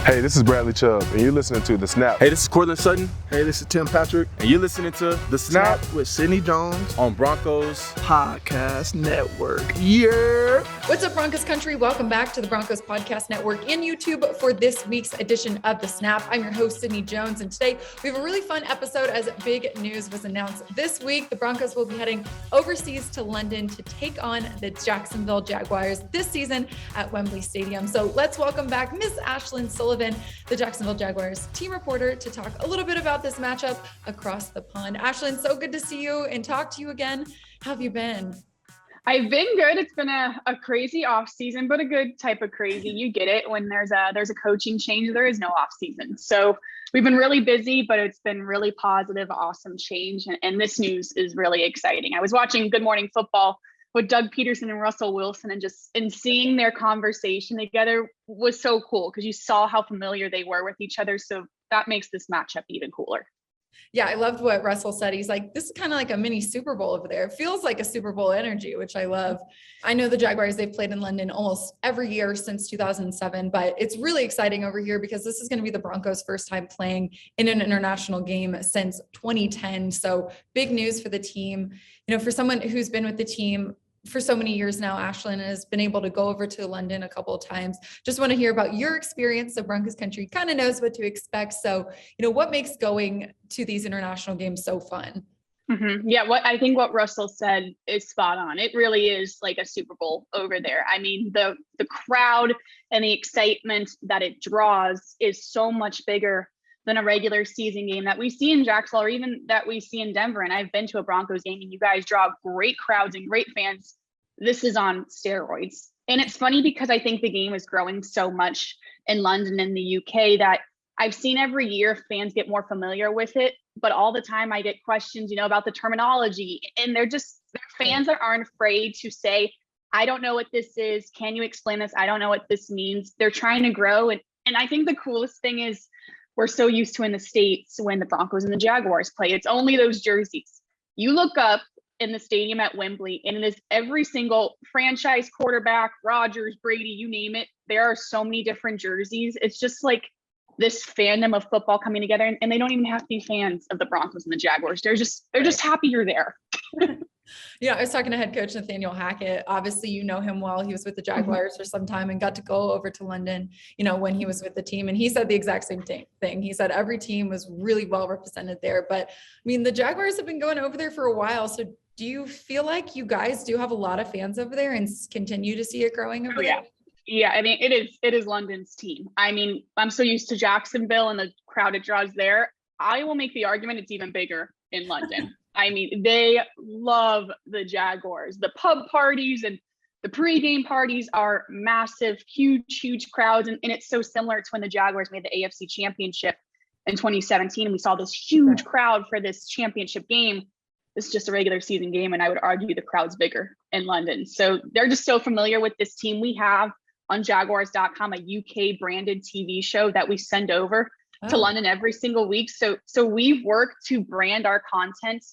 Hey, this is Bradley Chubb, and you're listening to The Snap. Hey, this is Cortland Sutton. Hey, this is Tim Patrick. And you're listening to The Snap with Sidney Jones on Broncos Podcast Network. Yeah. What's up, Broncos country? Welcome back to the Broncos Podcast Network and YouTube for this week's edition of The Snap. I'm your host, Sidney Jones, and today we have a really fun episode as big news was announced this week. The Broncos will be heading overseas to London to take on the Jacksonville Jaguars this season at Wembley Stadium. So let's welcome back Miss Ashlyn Sullivan, the Jacksonville Jaguars team reporter, to talk a little bit about this matchup across the pond. Ashlyn, so good to see you and talk to you again. How have you been? I've been good. It's been a crazy off season, but a good type of crazy. You get it. When there's a coaching change, there is no off season. So we've been really busy, but it's been really positive, awesome change. And this news is really exciting. I was watching Good Morning Football with Doug Peterson and Russell Wilson, and seeing their conversation together was so cool because you saw how familiar they were with each other. So that makes this matchup even cooler. Yeah, I loved what Russell said. He's like, this is kind of like a mini Super Bowl over there. It feels like a Super Bowl energy, which I love. I know the Jaguars, they've played in London almost every year since 2007, but it's really exciting over here because this is going to be the Broncos' first time playing in an international game since 2010. So big news for the team. You know, for someone who's been with the team for so many years now, Ashlyn has been able to go over to London a couple of times. Just want to hear about your experience. So Broncos country kind of knows what to expect. So, you know, what makes going to these international games so fun? Mm-hmm. Yeah, I think what Russell said is spot on. It really is like a Super Bowl over there. I mean, the crowd and the excitement that it draws is so much bigger than a regular season game that we see in Jacksonville or even that we see in Denver. And I've been to a Broncos game and you guys draw great crowds and great fans. This is on steroids. And it's funny because I think the game is growing so much in London and the UK that I've seen every year fans get more familiar with it. But all the time I get questions, about the terminology, and they're fans that aren't afraid to say, I don't know what this is. Can you explain this? I don't know what this means. They're trying to grow. And I think the coolest thing is we're so used to in the States when the Broncos and the Jaguars play. It's only those jerseys. You look up in the stadium at Wembley, and it is every single franchise quarterback, Rodgers, Brady, you name it. There are so many different jerseys. It's just like this fandom of football coming together, and they don't even have to be fans of the Broncos and the Jaguars. They're just happy you're there. Yeah, I was talking to head coach Nathaniel Hackett. Obviously, you know him well. He was with the Jaguars for some time and got to go over to London, when he was with the team. And he said the exact same thing. He said every team was really well represented there. But, I mean, the Jaguars have been going over there for a while. So do you feel like you guys do have a lot of fans over there and continue to see it growing over there? Yeah, I mean, it is London's team. I mean, I'm so used to Jacksonville and the crowd it draws there. I will make the argument it's even bigger in London. I mean, they love the Jaguars. The pub parties and the pregame parties are massive, huge crowds. And it's so similar to when the Jaguars made the AFC Championship in 2017. We saw this huge crowd for this championship game. This is just a regular season game, and I would argue the crowd's bigger in London. So they're just so familiar with this team. We have on Jaguars.com a UK branded TV show that we send over to London every single week. So we've worked to brand our content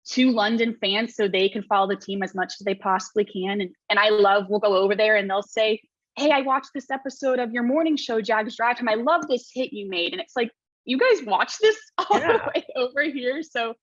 to London fans so they can follow the team as much as they possibly can. And we'll go over there and they'll say, hey, I watched this episode of your morning show, Jags Drive Time. I love this hit you made. And it's like, you guys watch this all the way over here. So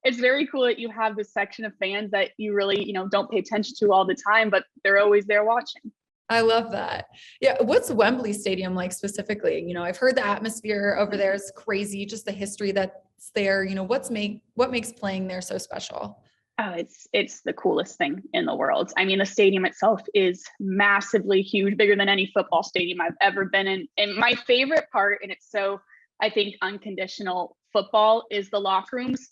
it's very cool that you have this section of fans that you really, don't pay attention to all the time, but they're always there watching. I love that. Yeah. What's Wembley Stadium like specifically? I've heard the atmosphere over there is crazy, just the history that's there. What makes playing there so special? Oh, it's the coolest thing in the world. I mean, the stadium itself is massively huge, bigger than any football stadium I've ever been in. And my favorite part, and it's so, I think, unconditional football, is the locker rooms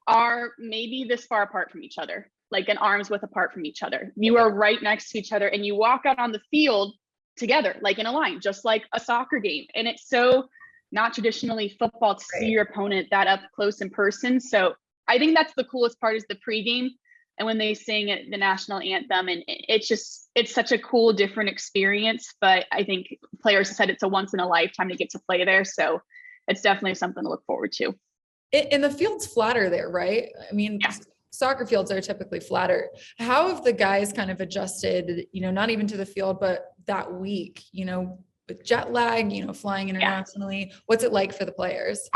are maybe this far apart from each other, like an arm's width apart from each other. You are right next to each other and you walk out on the field together, like in a line, just like a soccer game. And it's so not traditionally football to see your opponent that up close in person. So I think that's the coolest part, is the pregame and when they sing the national anthem. And it's such a cool, different experience. But I think players have said it's a once in a lifetime to get to play there. So it's definitely something to look forward to. And the field's flatter there, right? I mean, soccer fields are typically flatter. How have the guys kind of adjusted, not even to the field, but that week, with jet lag, flying internationally? What's it like for the players?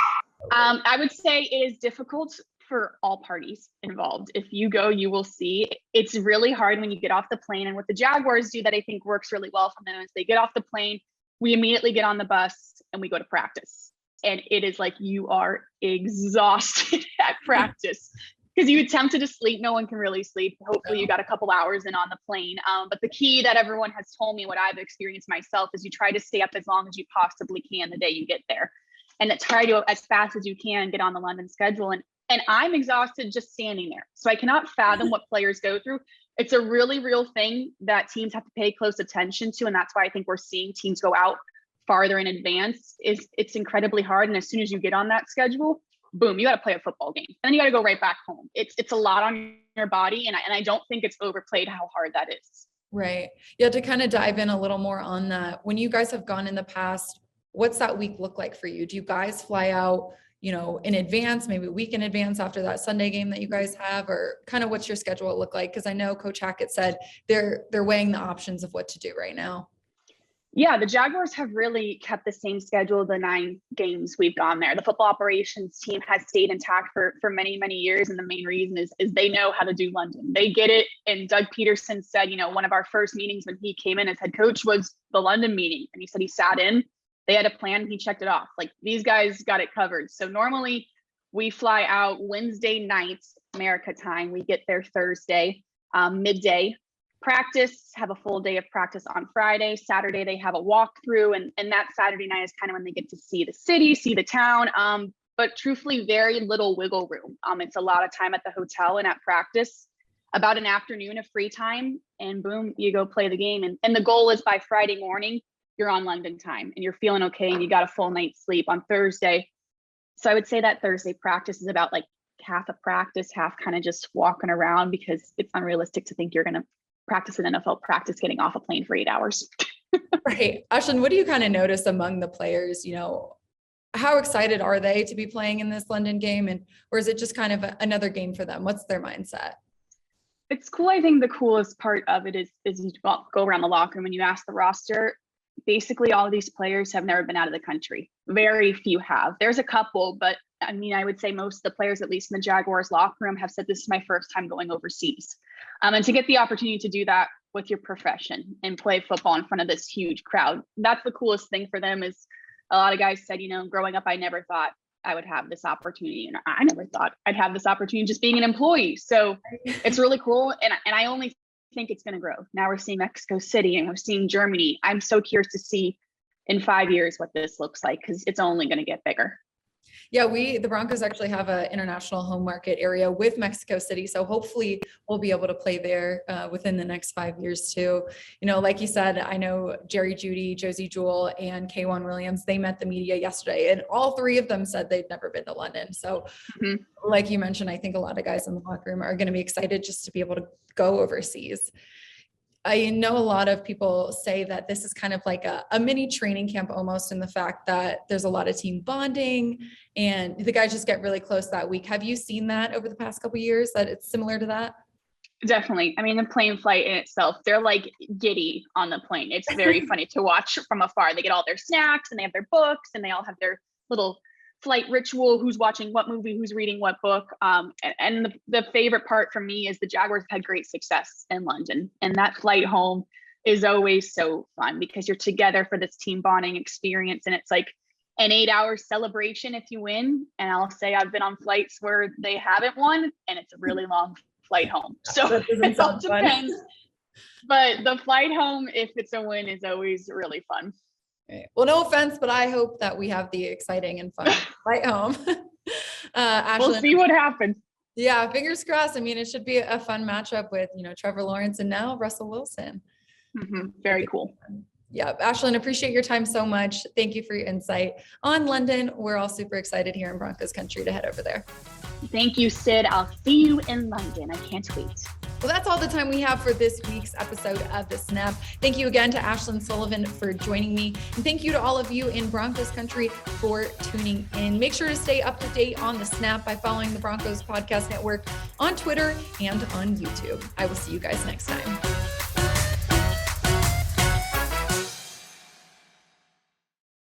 I would say it is difficult for all parties involved. If you go, you will see. It's really hard when you get off the plane. And what the Jaguars do that I think works really well for them is they get off the plane, we immediately get on the bus and we go to practice. And it is like you are exhausted at practice because you attempted to sleep. No one can really sleep. Hopefully you got a couple hours in on the plane. But the key that everyone has told me, what I've experienced myself, is you try to stay up as long as you possibly can the day you get there. And try to, as fast as you can, get on the London schedule. And I'm exhausted just standing there. So I cannot fathom what players go through. It's a really real thing that teams have to pay close attention to. And that's why I think we're seeing teams go out farther in advance. It's incredibly hard. And as soon as you get on that schedule, boom, you got to play a football game. And then you got to go right back home. It's a lot on your body. And I don't think it's overplayed how hard that is. Right. Yeah, to kind of dive in a little more on that. When you guys have gone in the past, what's that week look like for you? Do you guys fly out, in advance, maybe a week in advance after that Sunday game that you guys have, or kind of what's your schedule look like? Because I know Coach Hackett said they're weighing the options of what to do right now. Yeah, the Jaguars have really kept the same schedule the 9 games we've gone there. The football operations team has stayed intact for many, many years. And the main reason is they know how to do London. They get it. And Doug Peterson said, one of our first meetings when he came in as head coach was the London meeting. And he said he sat in, they had a plan, he checked it off. Like, these guys got it covered. So normally we fly out Wednesday night, America time. We get there Thursday, midday. Practice, have a full day of practice on Friday. Saturday, they have a walkthrough. And that Saturday night is kind of when they get to see the city, see the town. But truthfully, very little wiggle room. It's a lot of time at the hotel and at practice, about an afternoon of free time, and boom, you go play the game. And the goal is by Friday morning, you're on London time and you're feeling okay and you got a full night's sleep on Thursday. So I would say that Thursday practice is about like half a practice, half kind of just walking around, because it's unrealistic to think you're going to practice an NFL practice getting off a plane for 8 hours. Right. Ashlyn, what do you kind of notice among the players? How excited are they to be playing in this London game? Or is it just kind of another game for them? What's their mindset? It's cool. I think the coolest part of it is you go around the locker room and you ask the roster. Basically, all of these players have never been out of the country. Very few have. There's a couple, but I mean, I would say most of the players, at least in the Jaguars locker room, have said this is my first time going overseas. And to get the opportunity to do that with your profession and play football in front of this huge crowd, that's the coolest thing for them. Is a lot of guys said, growing up, I never thought I would have this opportunity. And I never thought I'd have this opportunity just being an employee. So it's really cool. And I only think it's going to grow. Now we're seeing Mexico City and we're seeing Germany. I'm so curious to see in 5 years what this looks like, because it's only going to get bigger. Yeah, the Broncos actually have an international home market area with Mexico City. So hopefully we'll be able to play there within the next 5 years too. Like you said, I know Jerry Jeudy, Josie Jewell, and K'Wan Williams, they met the media yesterday, and all 3 of them said they'd never been to London. So like you mentioned, I think a lot of guys in the locker room are going to be excited just to be able to go overseas. I know a lot of people say that this is kind of like a mini training camp almost, in the fact that there's a lot of team bonding and the guys just get really close that week. Have you seen that over the past couple of years, that it's similar to that? Definitely. I mean, the plane flight in itself, they're like giddy on the plane. It's very funny to watch from afar. They get all their snacks and they have their books and they all have their little flight ritual, who's watching what movie, who's reading what book. And the favorite part for me is the Jaguars had great success in London, and that flight home is always so fun because you're together for this team bonding experience. And it's like an 8-hour celebration if you win. And I'll say I've been on flights where they haven't won and it's a really long flight home. So it all depends. But the flight home, if it's a win, is always really fun. Right. Well, no offense, but I hope that we have the exciting and fun flight home. Ashlyn, we'll see what happens. Yeah, fingers crossed. I mean, it should be a fun matchup with, Trevor Lawrence and now Russell Wilson. Very cool. Yeah, Ashlyn, appreciate your time so much. Thank you for your insight on London. We're all super excited here in Broncos country to head over there. Thank you, Sid. I'll see you in London. I can't wait. Well, that's all the time we have for this week's episode of The Snap. Thank you again to Ashlyn Sullivan for joining me. And thank you to all of you in Broncos country for tuning in. Make sure to stay up to date on The Snap by following the Broncos Podcast Network on Twitter and on YouTube. I will see you guys next time.